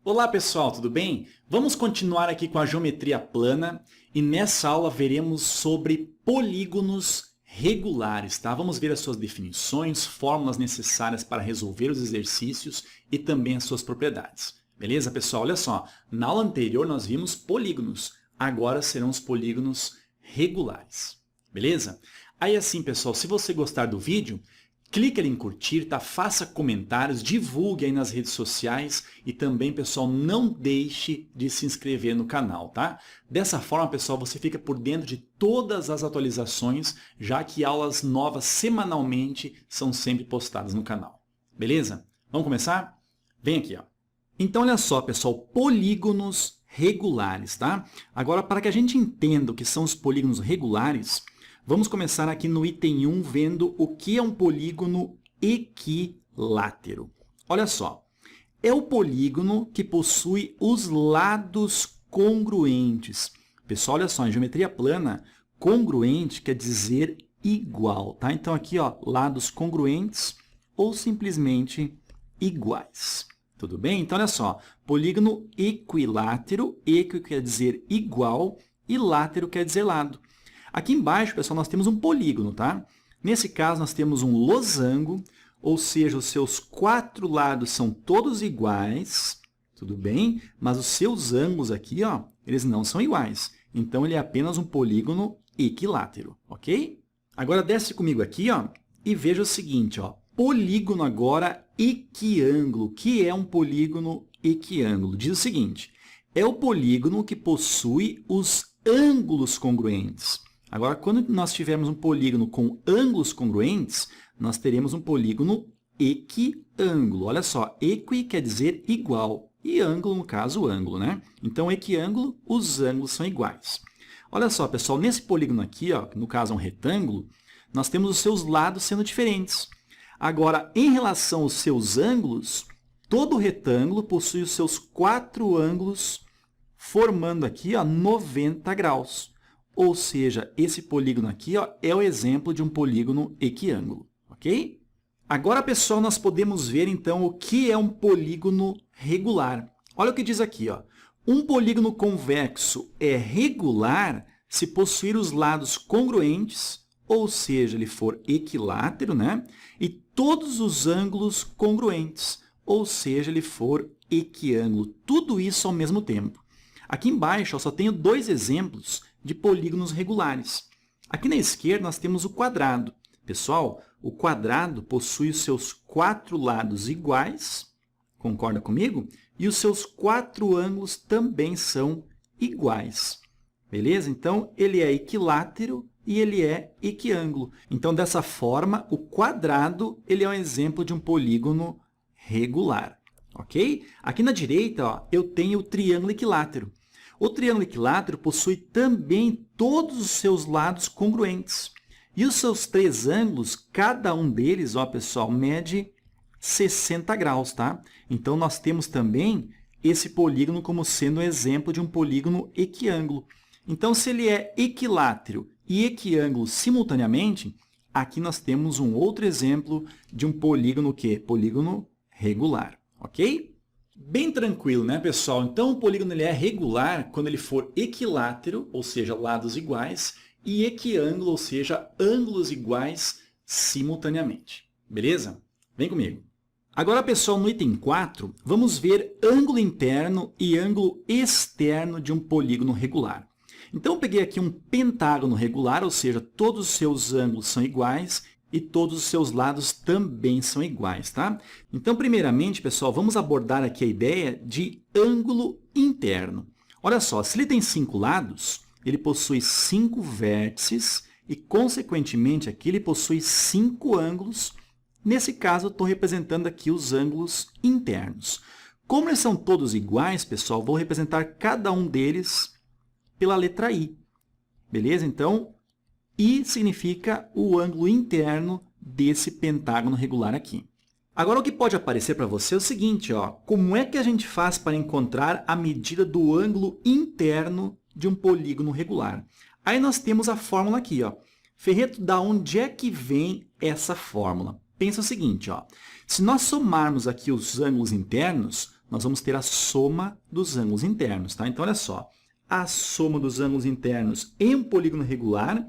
Olá pessoal, tudo bem? Vamos continuar aqui com a geometria plana e nessa aula veremos sobre polígonos regulares, tá? Vamos ver as suas definições, fórmulas necessárias para resolver os exercícios e também as suas propriedades. Beleza, pessoal? Olha só, na aula anterior nós vimos polígonos, agora serão os polígonos regulares. Beleza? Aí assim, pessoal, se você gostar do vídeo, clique ali em curtir, tá? Faça comentários, divulgue aí nas redes sociais e também, pessoal, não deixe de se inscrever no canal, tá? Dessa forma, pessoal, você fica por dentro de todas as atualizações, já que aulas novas semanalmente são sempre postadas no canal. Beleza? Vamos começar? Vem aqui, ó. Então, olha só, pessoal, polígonos regulares, tá? Agora, para que a gente entenda o que são os polígonos regulares, vamos começar aqui no item 1 vendo o que é um polígono equilátero. Olha só, é o polígono que possui os lados congruentes. Pessoal, olha só, em geometria plana, congruente quer dizer igual, tá? Então aqui, ó, lados congruentes ou simplesmente iguais. Tudo bem? Então, olha só, polígono equilátero, equi quer dizer igual e látero quer dizer lado. Aqui embaixo, pessoal, nós temos um polígono, tá? Nesse caso, nós temos um losango, ou seja, os seus quatro lados são todos iguais, tudo bem? Mas os seus ângulos aqui, ó, eles não são iguais. Então, ele é apenas um polígono equilátero, ok? Agora, desce comigo aqui, ó, e veja o seguinte, ó, polígono agora equiângulo. O que é um polígono equiângulo? Diz o seguinte, é o polígono que possui os ângulos congruentes. Agora, quando nós tivermos um polígono com ângulos congruentes, nós teremos um polígono equiângulo. Olha só, equi quer dizer igual e ângulo, no caso, ângulo, né? Então, equiângulo, os ângulos são iguais. Olha só, pessoal, nesse polígono aqui, ó, no caso é um retângulo, nós temos os seus lados sendo diferentes. Agora, em relação aos seus ângulos, todo retângulo possui os seus quatro ângulos formando aqui, ó, 90 graus. Ou seja, esse polígono aqui, ó, é o exemplo de um polígono equiângulo, ok? Agora, pessoal, nós podemos ver, então, o que é um polígono regular. Olha o que diz aqui, ó. Um polígono convexo é regular se possuir os lados congruentes, ou seja, ele for equilátero, né? E todos os ângulos congruentes, ou seja, ele for equiângulo. Tudo isso ao mesmo tempo. Aqui embaixo, eu só tenho dois exemplos de polígonos regulares. Aqui na esquerda, nós temos o quadrado. Pessoal, o quadrado possui os seus quatro lados iguais, concorda comigo? E os seus quatro ângulos também são iguais. Beleza? Então, ele é equilátero e ele é equiângulo. Então, dessa forma, o quadrado ele é um exemplo de um polígono regular. Ok? Aqui na direita, ó, eu tenho o triângulo equilátero. O triângulo equilátero possui também todos os seus lados congruentes. E os seus três ângulos, cada um deles, ó, pessoal, mede 60 graus, tá? Então, nós temos também esse polígono como sendo um exemplo de um polígono equiângulo. Então, se ele é equilátero e equiângulo simultaneamente, aqui nós temos um outro exemplo de um polígono que? Polígono regular, ok? Bem tranquilo, né, pessoal? Então, o polígono ele é regular quando ele for equilátero, ou seja, lados iguais, e equiângulo, ou seja, ângulos iguais simultaneamente. Beleza? Vem comigo. Agora, pessoal, no item 4, vamos ver ângulo interno e ângulo externo de um polígono regular. Então, eu peguei aqui um pentágono regular, ou seja, todos os seus ângulos são iguais e todos os seus lados também são iguais, tá? Então, primeiramente, pessoal, vamos abordar aqui a ideia de ângulo interno. Olha só, se ele tem 5 lados, ele possui 5 vértices e, consequentemente, aqui ele possui 5 ângulos. Nesse caso, eu estou representando aqui os ângulos internos. Como eles são todos iguais, pessoal, vou representar cada um deles pela letra I. Beleza? Então, I significa o ângulo interno desse pentágono regular aqui. Agora, o que pode aparecer para você é o seguinte, ó, como é que a gente faz para encontrar a medida do ângulo interno de um polígono regular? Aí nós temos a fórmula aqui, ó. Ferreto, da onde é que vem essa fórmula? Pensa o seguinte, ó, se nós somarmos aqui os ângulos internos, nós vamos ter a soma dos ângulos internos, tá? Então, olha só, a soma dos ângulos internos em um polígono regular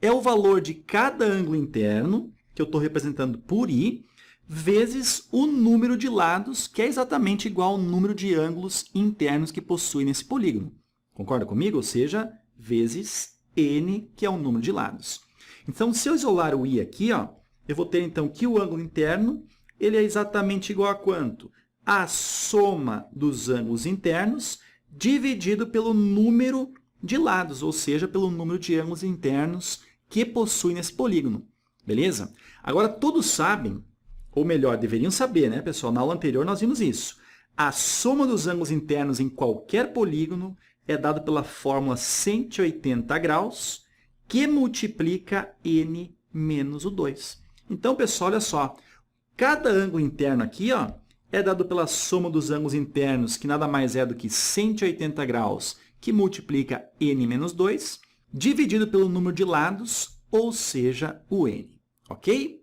é o valor de cada ângulo interno, que eu estou representando por I, vezes o número de lados, que é exatamente igual ao número de ângulos internos que possui nesse polígono. Concorda comigo? Ou seja, vezes N, que é o número de lados. Então, se eu isolar o I aqui, ó, eu vou ter, então, que o ângulo interno ele é exatamente igual a quanto? A soma dos ângulos internos dividido pelo número de lados, ou seja, pelo número de ângulos internos que possui nesse polígono. Beleza? Agora, todos sabem, ou melhor, deveriam saber, né, pessoal? Na aula anterior nós vimos isso. A soma dos ângulos internos em qualquer polígono é dada pela fórmula 180 graus, que multiplica n menos o 2. Então, pessoal, olha só. Cada ângulo interno aqui, ó, é dado pela soma dos ângulos internos, que nada mais é do que 180 graus, que multiplica n menos 2, dividido pelo número de lados, ou seja, o n. Ok?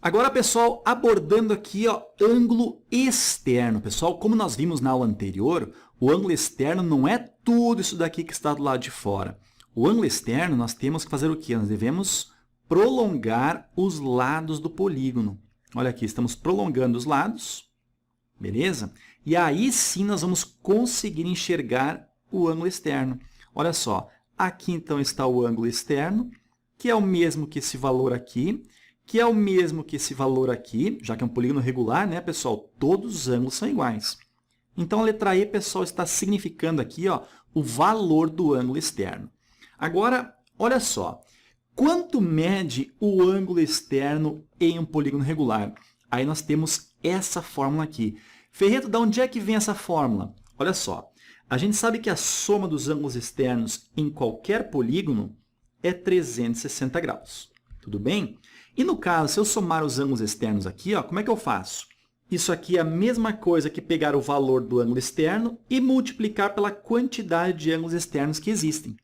Agora, pessoal, abordando aqui, ó, ângulo externo. Pessoal, como nós vimos na aula anterior, o ângulo externo não é tudo isso daqui que está do lado de fora. O ângulo externo, nós temos que fazer o quê? Nós devemos prolongar os lados do polígono. Olha aqui, estamos prolongando os lados, beleza? E aí sim nós vamos conseguir enxergar o ângulo externo. Olha só, aqui então está o ângulo externo, que é o mesmo que esse valor aqui, que é o mesmo que esse valor aqui, já que é um polígono regular, né, pessoal? Todos os ângulos são iguais. Então, a letra E, pessoal, está significando aqui, ó, o valor do ângulo externo. Agora, olha só, quanto mede o ângulo externo em um polígono regular? Aí nós temos essa fórmula aqui. Ferreto, de onde é que vem essa fórmula? Olha só, a gente sabe que a soma dos ângulos externos em qualquer polígono é 360 graus. Tudo bem? E no caso, se eu somar os ângulos externos aqui, ó, como é que eu faço? Isso aqui é a mesma coisa que pegar o valor do ângulo externo e multiplicar pela quantidade de ângulos externos que existem.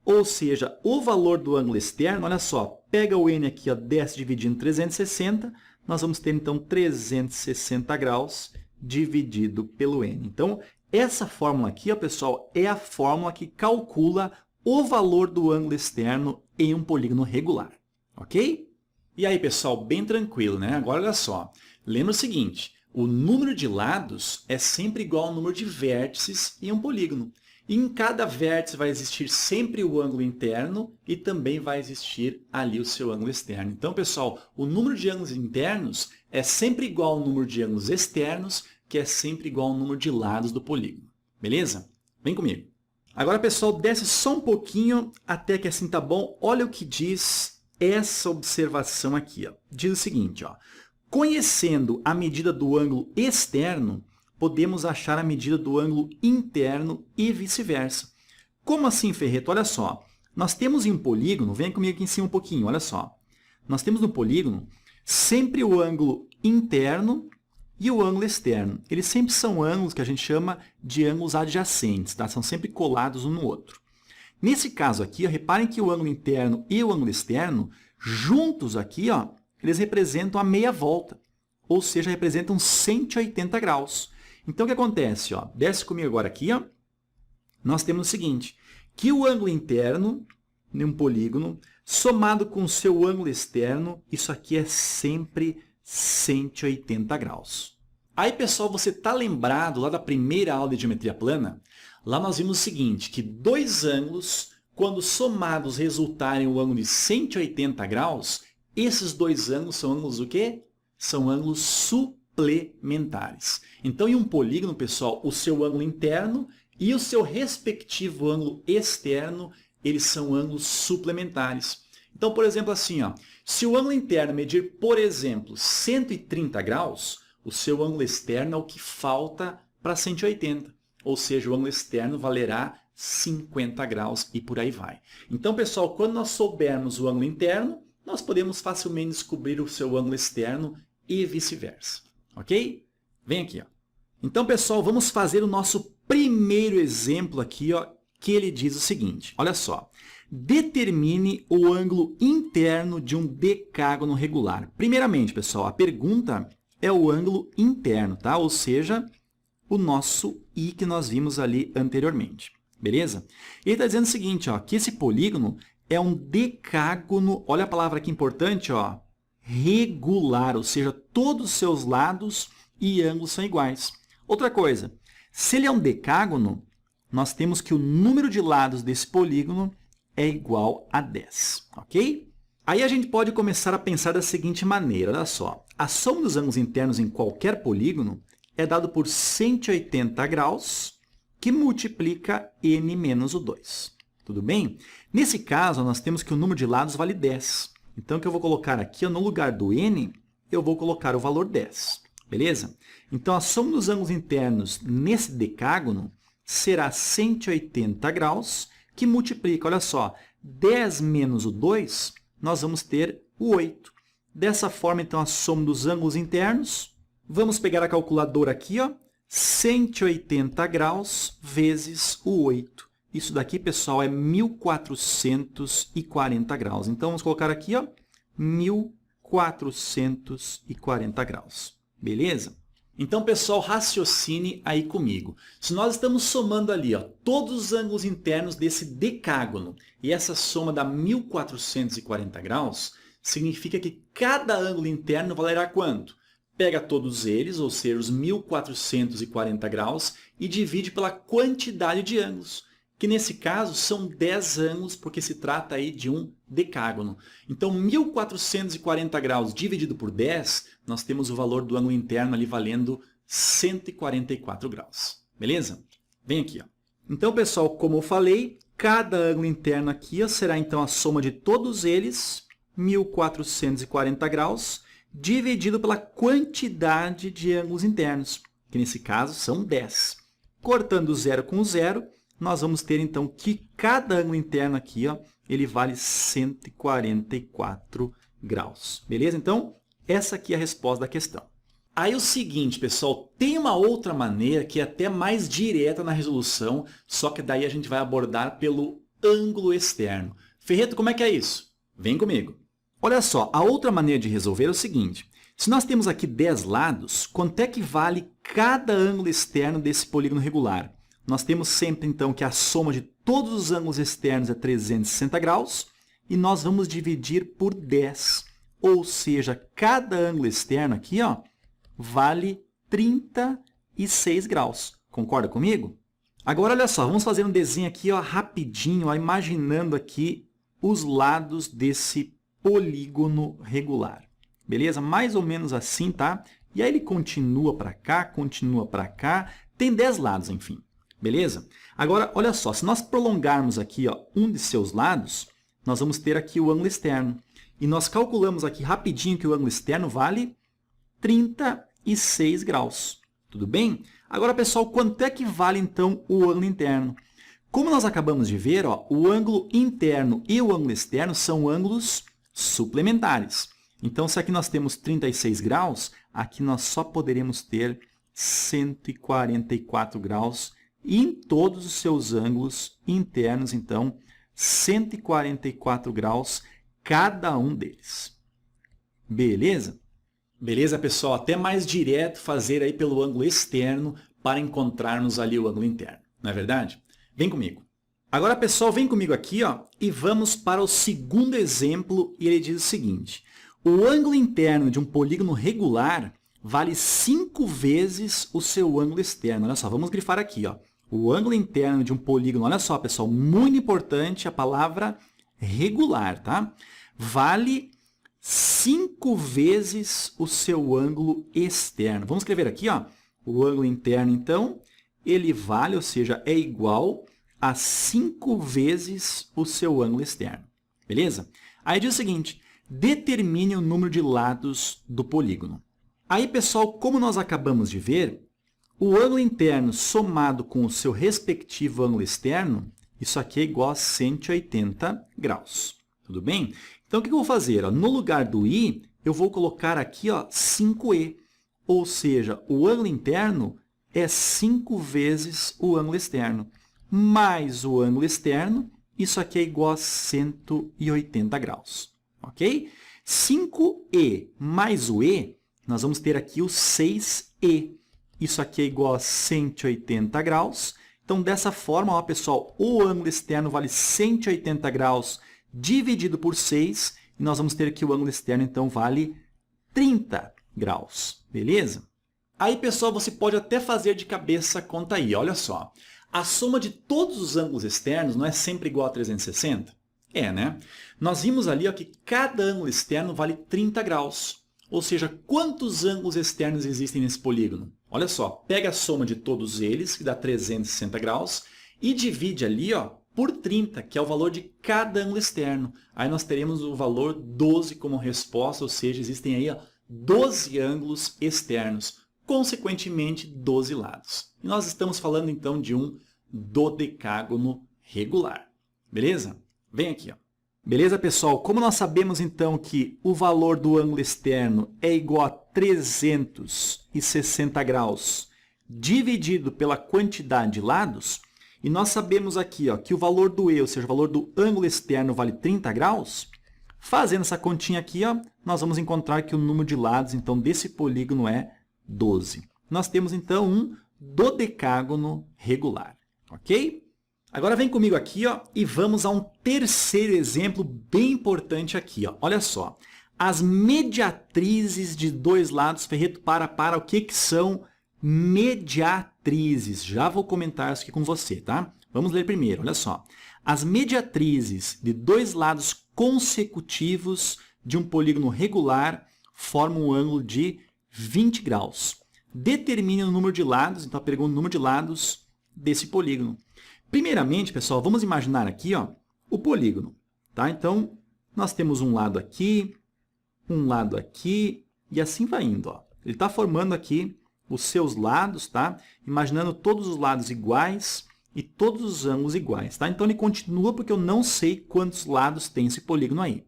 Ou seja, o valor do ângulo externo, olha só, pega o n aqui, ó, desce dividindo 360, nós vamos ter, então, 360 graus dividido pelo n. Então, essa fórmula aqui, ó, pessoal, é a fórmula que calcula o valor do ângulo externo em um polígono regular. Ok? E aí, pessoal, bem tranquilo, né? Agora, olha só. Lembra o seguinte, o número de lados é sempre igual ao número de vértices em um polígono. E em cada vértice vai existir sempre o ângulo interno e também vai existir ali o seu ângulo externo. Então, pessoal, o número de ângulos internos é sempre igual ao número de ângulos externos, que é sempre igual ao número de lados do polígono. Beleza? Vem comigo. Agora, pessoal, desce só um pouquinho até que assim tá bom. Olha o que diz essa observação aqui. Ó. Diz o seguinte, ó. Conhecendo a medida do ângulo externo, podemos achar a medida do ângulo interno e vice-versa. Como assim, Ferreto? Olha só, nós temos em um polígono, vem comigo aqui em cima um pouquinho, olha só. Nós temos no polígono sempre o ângulo interno e o ângulo externo. Eles sempre são ângulos que a gente chama de ângulos adjacentes, tá? São sempre colados um no outro. Nesse caso aqui, ó, reparem que o ângulo interno e o ângulo externo, juntos aqui, ó, eles representam a meia volta, ou seja, representam 180 graus. Então, o que acontece? Ó? Desce comigo agora aqui, ó. Nós temos o seguinte, que o ângulo interno de um polígono, somado com o seu ângulo externo, isso aqui é sempre 180 graus. Aí, pessoal, você está lembrado lá da primeira aula de geometria plana? Lá nós vimos o seguinte, que dois ângulos, quando somados resultarem o ângulo de 180 graus, esses dois ângulos são ângulos o quê? São ângulos suplementares. Então, em um polígono, pessoal, o seu ângulo interno e o seu respectivo ângulo externo, eles são ângulos suplementares. Então, por exemplo, assim, ó, se o ângulo interno medir, por exemplo, 130 graus, o seu ângulo externo é o que falta para 180. Ou seja, o ângulo externo valerá 50 graus e por aí vai. Então, pessoal, quando nós soubermos o ângulo interno, nós podemos facilmente descobrir o seu ângulo externo e vice-versa. Ok? Vem aqui. Ó. Então, pessoal, vamos fazer o nosso primeiro exemplo aqui, ó, que ele diz o seguinte. Olha só. Determine o ângulo interno de um decágono regular. Primeiramente, pessoal, a pergunta é o ângulo interno, tá? Ou seja, o nosso I que nós vimos ali anteriormente. Beleza? Ele está dizendo o seguinte, ó, que esse polígono é um decágono, olha a palavra aqui importante, ó, regular, ou seja, todos os seus lados e ângulos são iguais. Outra coisa, se ele é um decágono, nós temos que o número de lados desse polígono é igual a 10, ok? Aí a gente pode começar a pensar da seguinte maneira, olha só. A soma dos ângulos internos em qualquer polígono é dado por 180 graus, que multiplica n menos o 2. Tudo bem? Nesse caso, nós temos que o número de lados vale 10. Então, o que eu vou colocar aqui, no lugar do n, eu vou colocar o valor 10. Beleza? Então, a soma dos ângulos internos nesse decágono será 180 graus, que multiplica, olha só, 10 menos o 2, nós vamos ter o 8. Dessa forma, então, a soma dos ângulos internos, vamos pegar a calculadora aqui, ó, 180 graus vezes o 8. Isso daqui, pessoal, é 1440 graus. Então, vamos colocar aqui, ó, 1440 graus. Beleza? Então, pessoal, raciocine aí comigo. Se nós estamos somando ali, ó, todos os ângulos internos desse decágono e essa soma dá 1440 graus, significa que cada ângulo interno valerá quanto? Pega todos eles, ou seja, os 1440 graus, e divide pela quantidade de ângulos, que nesse caso são 10 ângulos, porque se trata aí de um decágono. Então, 1440 graus dividido por 10, nós temos o valor do ângulo interno ali valendo 144 graus. Beleza? Vem aqui, ó. Então, pessoal, como eu falei, cada ângulo interno aqui, ó, será então a soma de todos eles, 1440 graus, dividido pela quantidade de ângulos internos, que nesse caso são 10. Cortando o zero com o zero, nós vamos ter então que cada ângulo interno aqui, ó, ele vale 144 graus. Beleza? Então, essa aqui é a resposta da questão. Aí o seguinte, pessoal, tem uma outra maneira que é até mais direta na resolução, só que daí a gente vai abordar pelo ângulo externo. Ferreto, como é que é isso? Vem comigo. Olha só, a outra maneira de resolver é o seguinte. Se nós temos aqui 10 lados, quanto é que vale cada ângulo externo desse polígono regular? Nós temos sempre, então, que a soma de todos os ângulos externos é 360 graus e nós vamos dividir por 10. Ou seja, cada ângulo externo aqui, ó, vale 36 graus. Concorda comigo? Agora, olha só, vamos fazer um desenho aqui, ó, rapidinho, ó, imaginando aqui os lados desse polígono regular. Beleza? Mais ou menos assim, tá? E aí ele continua para cá, tem 10 lados, enfim. Beleza? Agora, olha só, se nós prolongarmos aqui, ó, um de seus lados, nós vamos ter aqui o ângulo externo. E nós calculamos aqui rapidinho que o ângulo externo vale 36 graus. Tudo bem? Agora, pessoal, quanto é que vale, então, o ângulo interno? Como nós acabamos de ver, ó, o ângulo interno e o ângulo externo são ângulos suplementares. Então, se aqui nós temos 36 graus, aqui nós só poderemos ter 144 graus e em todos os seus ângulos internos, então, 144 graus cada um deles. Beleza? Beleza, pessoal? Até mais direto fazer aí pelo ângulo externo para encontrarmos ali o ângulo interno. Não é verdade? Vem comigo. Agora, pessoal, vem comigo aqui, ó, e vamos para o segundo exemplo, e ele diz o seguinte. O ângulo interno de um polígono regular vale 5 vezes o seu ângulo externo. Olha só, vamos grifar aqui, ó. O ângulo interno de um polígono, olha só, pessoal, muito importante a palavra regular, tá? Vale 5 vezes o seu ângulo externo. Vamos escrever aqui, ó, o ângulo interno, então, ele vale, ou seja, é igual a 5 vezes o seu ângulo externo. Beleza? Aí diz o seguinte, determine o número de lados do polígono. Aí, pessoal, como nós acabamos de ver, o ângulo interno somado com o seu respectivo ângulo externo, isso aqui é igual a 180 graus. Tudo bem? Então, o que eu vou fazer? No lugar do i, eu vou colocar aqui, ó, 5e. Ou seja, o ângulo interno é 5 vezes o ângulo externo. Mais o ângulo externo, isso aqui é igual a 180 graus. Ok? 5e mais o e, nós vamos ter aqui o 6e. isso aqui é igual a 180 graus. Então, dessa forma, ó, pessoal, o ângulo externo vale 180 graus dividido por 6. E nós vamos ter que o ângulo externo, então, vale 30 graus. Beleza? Aí, pessoal, você pode até fazer de cabeça a conta aí. Olha só. A soma de todos os ângulos externos não é sempre igual a 360? É, né? Nós vimos ali ó, que cada ângulo externo vale 30 graus. Ou seja, quantos ângulos externos existem nesse polígono? Olha só, pega a soma de todos eles, que dá 360 graus, e divide ali ó, por 30, que é o valor de cada ângulo externo. Aí nós teremos o valor 12 como resposta, ou seja, existem aí ó, 12 ângulos externos. Consequentemente, 12 lados. E nós estamos falando, então, de um dodecágono regular. Beleza? Vem aqui. Ó. Beleza, pessoal? Como nós sabemos, então, que o valor do ângulo externo é igual a 360 graus dividido pela quantidade de lados, e nós sabemos aqui ó, que o valor do E, ou seja, o valor do ângulo externo vale 30 graus, fazendo essa continha aqui, ó, nós vamos encontrar que o número de lados, então, desse polígono é 12. Nós temos, então, um dodecágono regular, ok? Agora vem comigo aqui ó, e vamos a um terceiro exemplo bem importante aqui. Ó. Olha só, as mediatrizes de dois lados, Ferreto, para, o que são mediatrizes? Já vou comentar isso aqui com você, tá? Vamos ler primeiro, olha só. As mediatrizes de dois lados consecutivos de um polígono regular formam um ângulo de 20 graus. Determine o número de lados, então a pergunta é o número de lados desse polígono. Primeiramente, pessoal, vamos imaginar aqui ó, o polígono. Tá? Então, nós temos um lado aqui e assim vai indo. Ó. Ele está formando aqui os seus lados, tá? Imaginando todos os lados iguais e todos os ângulos iguais. Tá? Então, ele continua porque eu não sei quantos lados tem esse polígono aí.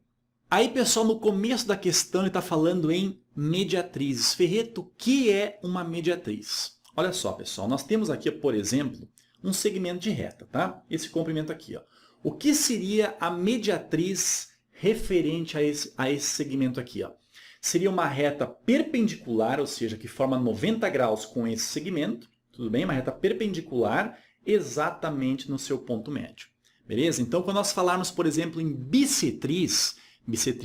Aí, pessoal, no começo da questão, ele está falando em mediatrizes. Ferreto, o que é uma mediatriz? Olha só, pessoal, nós temos aqui, por exemplo, um segmento de reta, tá? Esse comprimento aqui, ó. O que seria a mediatriz referente a esse segmento aqui, ó? Seria uma reta perpendicular, ou seja, que forma 90 graus com esse segmento, tudo bem? Uma reta perpendicular exatamente no seu ponto médio. Beleza? Então, quando nós falarmos, por exemplo, em bissetriz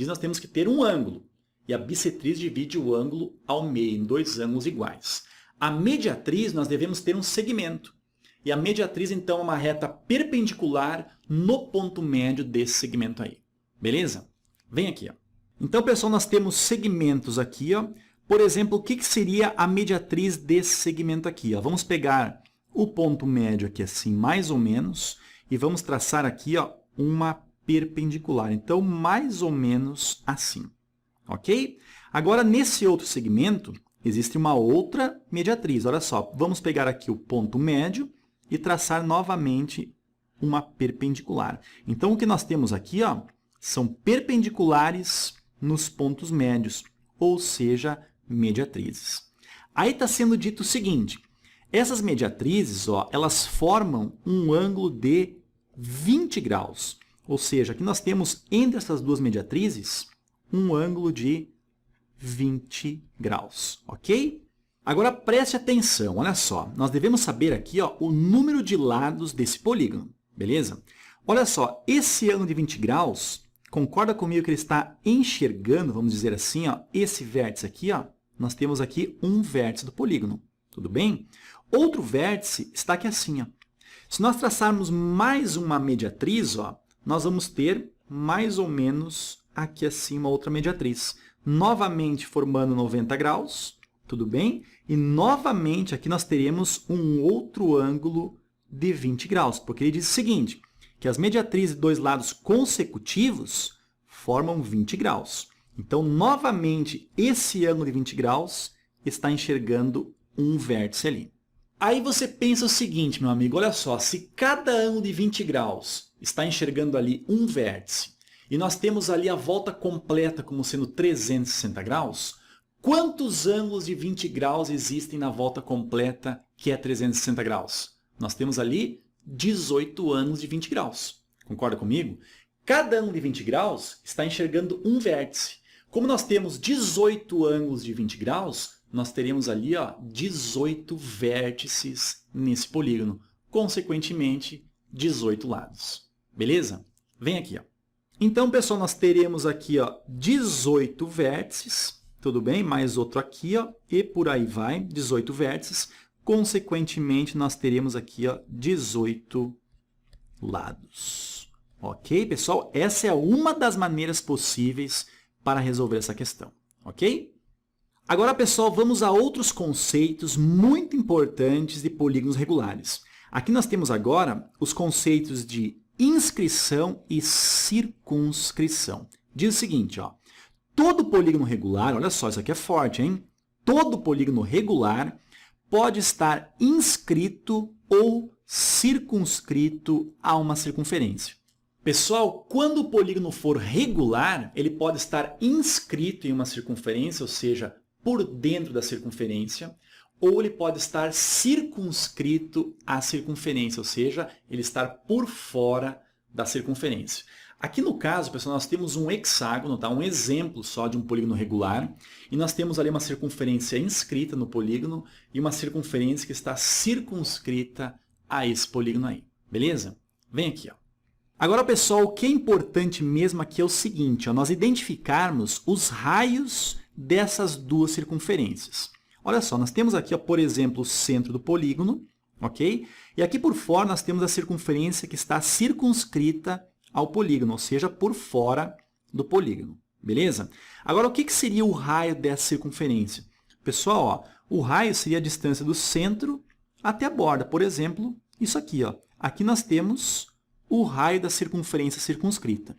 nós temos que ter um ângulo. E a bissetriz divide o ângulo ao meio, em dois ângulos iguais. A mediatriz, nós devemos ter um segmento. E a mediatriz, então, é uma reta perpendicular no ponto médio desse segmento aí. Beleza? Vem aqui. Ó. Então, pessoal, nós temos segmentos aqui. Ó. Por exemplo, o que seria a mediatriz desse segmento aqui? Ó? Vamos pegar o ponto médio aqui assim, mais ou menos, e vamos traçar aqui ó, uma perpendicular. Então, mais ou menos assim. Ok? Agora, nesse outro segmento, existe uma outra mediatriz. Olha só, vamos pegar aqui o ponto médio e traçar novamente uma perpendicular. Então, o que nós temos aqui ó, são perpendiculares nos pontos médios, ou seja, mediatrizes. Aí está sendo dito o seguinte, essas mediatrizes ó, elas formam um ângulo de 20 graus. Ou seja, aqui nós temos entre essas duas mediatrizes um ângulo de 20 graus. Ok? Agora preste atenção, olha só, nós devemos saber aqui ó, o número de lados desse polígono, beleza? Olha só, esse ângulo de 20 graus, concorda comigo que ele está enxergando, vamos dizer assim, ó, esse vértice aqui, ó, nós temos aqui um vértice do polígono, tudo bem? Outro vértice está aqui assim, ó. Se nós traçarmos mais uma mediatriz, ó, nós vamos ter mais ou menos aqui assim uma outra mediatriz, novamente formando 90 graus, tudo bem? E, novamente, aqui nós teremos um outro ângulo de 20 graus, porque ele diz o seguinte, que as mediatrizes de dois lados consecutivos formam 20 graus. Então, novamente, esse ângulo de 20 graus está enxergando um vértice ali. Aí você pensa o seguinte, meu amigo, olha só, se cada ângulo de 20 graus está enxergando ali um vértice, e nós temos ali a volta completa como sendo 360 graus, quantos ângulos de 20 graus existem na volta completa, que é 360 graus? Nós temos ali 18 ângulos de 20 graus. Concorda comigo? Cada ângulo de 20 graus está enxergando um vértice. Como nós temos 18 ângulos de 20 graus, nós teremos ali, ó, 18 vértices nesse polígono. Consequentemente, 18 lados. Beleza? Vem aqui, ó. Então, pessoal, nós teremos aqui, ó, 18 vértices, tudo bem? Mais outro aqui, ó, e por aí vai, 18 vértices. Consequentemente, nós teremos aqui, ó, 18 lados. Ok, pessoal? Essa é uma das maneiras possíveis para resolver essa questão. Ok? Agora, pessoal, vamos a outros conceitos muito importantes de polígonos regulares. Aqui nós temos agora os conceitos de inscrição e circunscrição. Diz o seguinte, ó, todo polígono regular, olha só, isso aqui é forte, hein? Todo polígono regular pode estar inscrito ou circunscrito a uma circunferência. Pessoal, quando o polígono for regular, ele pode estar inscrito em uma circunferência, ou seja, por dentro da circunferência, ou ele pode estar circunscrito à circunferência, ou seja, ele estar por fora da circunferência. Aqui no caso, pessoal, nós temos um hexágono, tá? Um exemplo só de um polígono regular, e nós temos ali uma circunferência inscrita no polígono e uma circunferência que está circunscrita a esse polígono aí, beleza? Vem aqui, ó. Agora, pessoal, o que é importante mesmo aqui é o seguinte, ó, nós identificarmos os raios dessas duas circunferências. Olha só, nós temos aqui, ó, por exemplo, o centro do polígono, ok? E aqui por fora nós temos a circunferência que está circunscrita ao polígono, ou seja, por fora do polígono, beleza? Agora, o que seria o raio dessa circunferência? Pessoal, ó, o raio seria a distância do centro até a borda. Por exemplo, isso aqui, ó. Aqui nós temos o raio da circunferência circunscrita.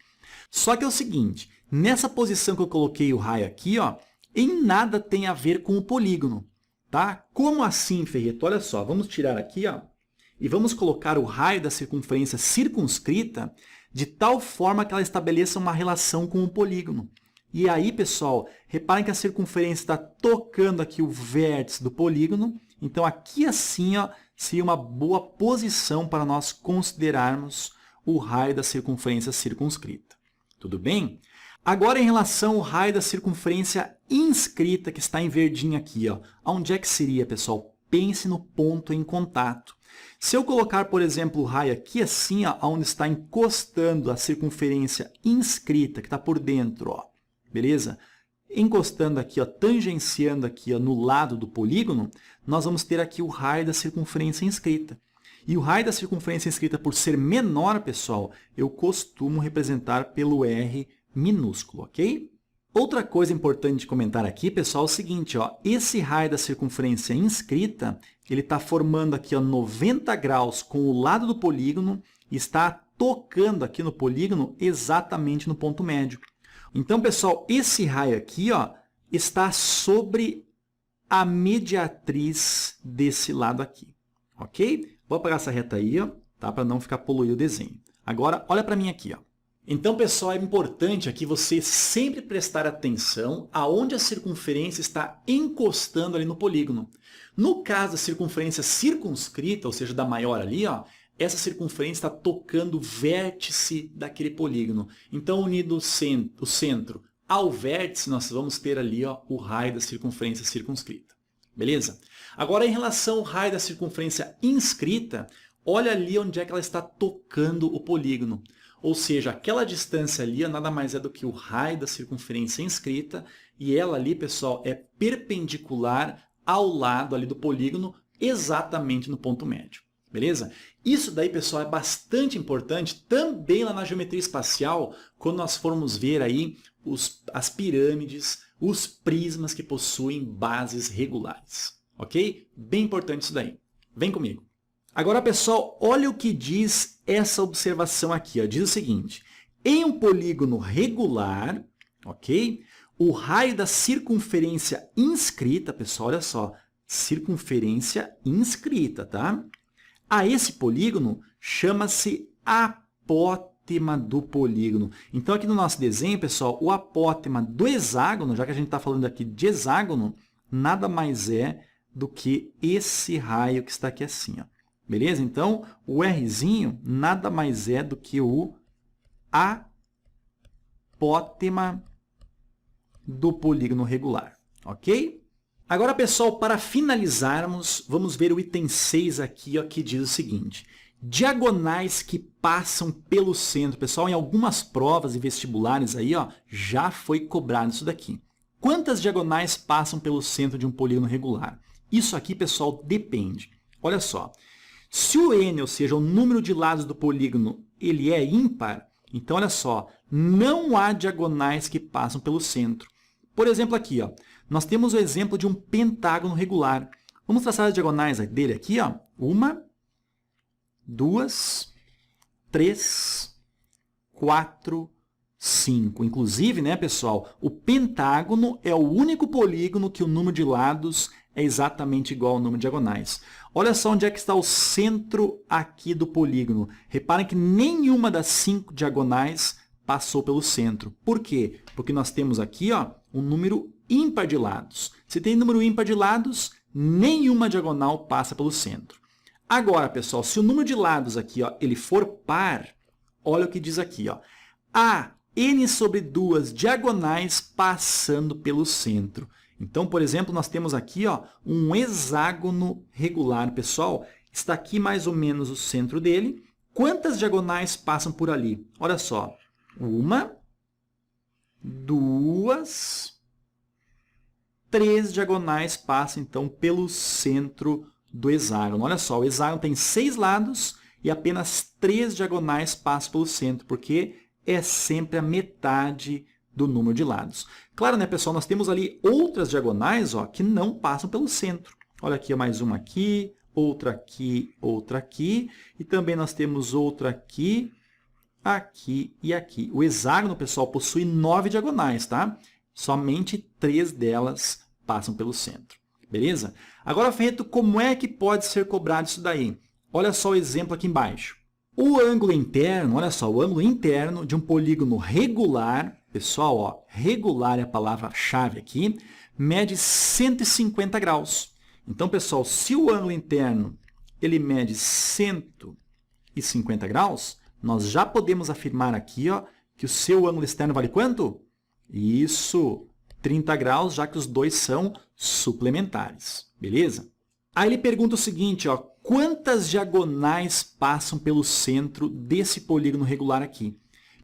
Só que é o seguinte, nessa posição que eu coloquei o raio aqui, ó, em nada tem a ver com o polígono, tá? Como assim, Ferreto? Olha só, vamos tirar aqui, ó, e vamos colocar o raio da circunferência circunscrita de tal forma que ela estabeleça uma relação com o polígono. E aí, pessoal, reparem que a circunferência está tocando aqui o vértice do polígono. Então, aqui assim, ó, seria uma boa posição para nós considerarmos o raio da circunferência circunscrita. Tudo bem? Agora, em relação ao raio da circunferência inscrita, que está em verdinho aqui, ó, onde é que seria, pessoal? Pense no ponto em contato. Se eu colocar, por exemplo, o raio aqui assim, ó, onde está encostando a circunferência inscrita, que está por dentro, ó, beleza? Encostando aqui, ó, tangenciando aqui, ó, no lado do polígono, nós vamos ter aqui o raio da circunferência inscrita. E o raio da circunferência inscrita, por ser menor, pessoal, eu costumo representar pelo R minúsculo, ok? Outra coisa importante de comentar aqui, pessoal, é o seguinte, ó, esse raio da circunferência inscrita, ele está formando aqui, ó, 90 graus com o lado do polígono e está tocando aqui no polígono exatamente no ponto médio. Então, pessoal, esse raio aqui, ó, está sobre a mediatriz desse lado aqui, ok? Vou apagar essa reta aí, ó, tá? Para não ficar poluído o desenho. Agora, olha para mim aqui, ó. Então, pessoal, é importante aqui você sempre prestar atenção aonde a circunferência está encostando ali no polígono. No caso da circunferência circunscrita, ou seja, da maior ali, ó, essa circunferência está tocando o vértice daquele polígono. Então, unido o centro ao vértice, nós vamos ter ali, ó, o raio da circunferência circunscrita. Beleza? Agora, em relação ao raio da circunferência inscrita, olha ali onde é que ela está tocando o polígono. Ou seja, aquela distância ali nada mais é do que o raio da circunferência inscrita, e ela ali, pessoal, é perpendicular ao lado ali do polígono, exatamente no ponto médio. Beleza? Isso daí, pessoal, é bastante importante também lá na geometria espacial, quando nós formos ver aí as pirâmides, os prismas que possuem bases regulares. Ok? Bem importante isso daí. Vem comigo. Agora, pessoal, olha o que diz essa observação aqui. Ó. Diz o seguinte, em um polígono regular, ok? O raio da circunferência inscrita, pessoal, olha só, circunferência inscrita, tá? A esse polígono chama-se apótema do polígono. Então, aqui no nosso desenho, pessoal, o apótema do hexágono, já que a gente está falando aqui de hexágono, nada mais é do que esse raio que está aqui assim, ó. Beleza? Então, o Rzinho nada mais é do que o apótema do polígono regular. Ok? Agora, pessoal, para finalizarmos, vamos ver o item 6 aqui, ó, que diz o seguinte. Diagonais que passam pelo centro. Pessoal, em algumas provas e vestibulares aí, ó, já foi cobrado isso daqui. Quantas diagonais passam pelo centro de um polígono regular? Isso aqui, pessoal, depende. Olha só. Se o n, ou seja, o número de lados do polígono, ele é ímpar, então, olha só, não há diagonais que passam pelo centro. Por exemplo, aqui, ó, nós temos o exemplo de um pentágono regular. Vamos traçar as diagonais dele aqui, ó. 1, 2, 3, 4, 5. Inclusive, né, pessoal, o pentágono é o único polígono que o número de lados é exatamente igual ao número de diagonais. Olha só onde é que está o centro aqui do polígono. Reparem que nenhuma das 5 diagonais passou pelo centro. Por quê? Porque nós temos aqui, ó, um número ímpar de lados. Se tem número ímpar de lados, nenhuma diagonal passa pelo centro. Agora, pessoal, se o número de lados aqui, ó, ele for par, olha o que diz aqui, ó. Há n sobre 2 diagonais passando pelo centro. Então, por exemplo, nós temos aqui, ó, um hexágono regular. Pessoal, está aqui mais ou menos o centro dele. Quantas diagonais passam por ali? Olha só. 1, 2, 3 diagonais passam, então, pelo centro do hexágono. Olha só, o hexágono tem 6 lados e apenas 3 diagonais passam pelo centro, porque é sempre a metade do número de lados. Claro, né, pessoal, nós temos ali outras diagonais, ó, que não passam pelo centro. Olha aqui, mais uma aqui, outra aqui, e também nós temos outra aqui, aqui e aqui. O hexágono, pessoal, possui 9 diagonais, tá? Somente 3 delas passam pelo centro. Beleza? Agora, Ferreto, como é que pode ser cobrado isso daí? Olha só o exemplo aqui embaixo. O ângulo interno, olha só, o ângulo interno de um polígono regular, pessoal, ó, regular é a palavra-chave aqui, mede 150 graus. Então, pessoal, se o ângulo interno ele mede 150 graus, nós já podemos afirmar aqui, ó, que o seu ângulo externo vale quanto? Isso, 30 graus, já que os dois são suplementares. Beleza? Aí ele pergunta o seguinte, ó, quantas diagonais passam pelo centro desse polígono regular aqui?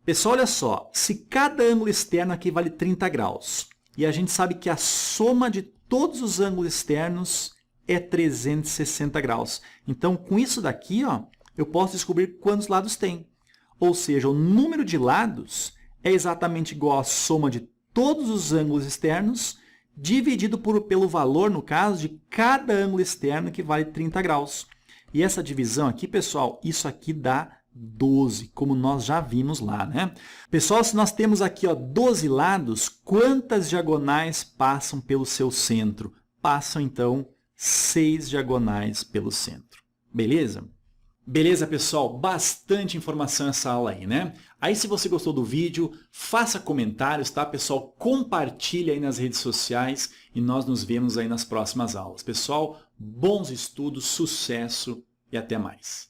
Pessoal, olha só, se cada ângulo externo aqui vale 30 graus, e a gente sabe que a soma de todos os ângulos externos é 360 graus. Então, com isso daqui, ó, eu posso descobrir quantos lados tem. Ou seja, o número de lados é exatamente igual à soma de todos os ângulos externos, dividido pelo valor, no caso, de cada ângulo externo, que vale 30 graus. E essa divisão aqui, pessoal, isso aqui dá 12, como nós já vimos lá, né? Pessoal, se nós temos aqui, ó, 12 lados, quantas diagonais passam pelo seu centro? Passam, então, 6 diagonais pelo centro. Beleza? Beleza, pessoal? Bastante informação essa aula aí, né? Aí, se você gostou do vídeo, faça comentários, tá, pessoal? Compartilhe aí nas redes sociais e nós nos vemos aí nas próximas aulas. Pessoal, bons estudos, sucesso e até mais.